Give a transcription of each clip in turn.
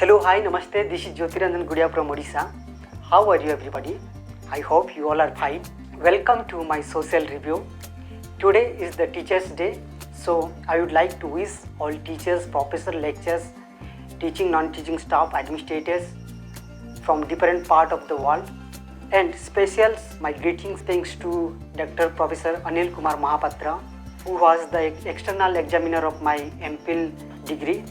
Hello, hi, namaste. This is Jyotiranjan Gudia from Odisha. How are you, everybody? I hope you all are fine. Welcome to my social review. Today is the Teachers' Day, so I would like to wish all teachers, professors, lecturers, teaching, non-teaching staff, administrators from different part of the world, and special my greetings thanks to Dr. Professor Anil Kumar Mahapatra, who was the external examiner of my MPhil degree.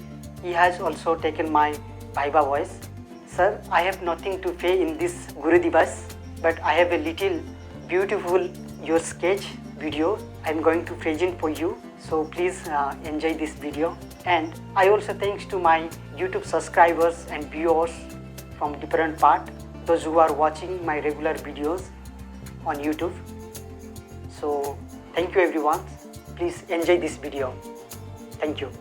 He has also taken my Viva voice. Sir, I have nothing to say in this Guru Divas, but I have a little beautiful your sketch video I am going to present for you. So please enjoy this video. And I also thanks to my YouTube subscribers and viewers from different part, those who are watching my regular videos on YouTube. So thank you everyone. Please enjoy this video. Thank you.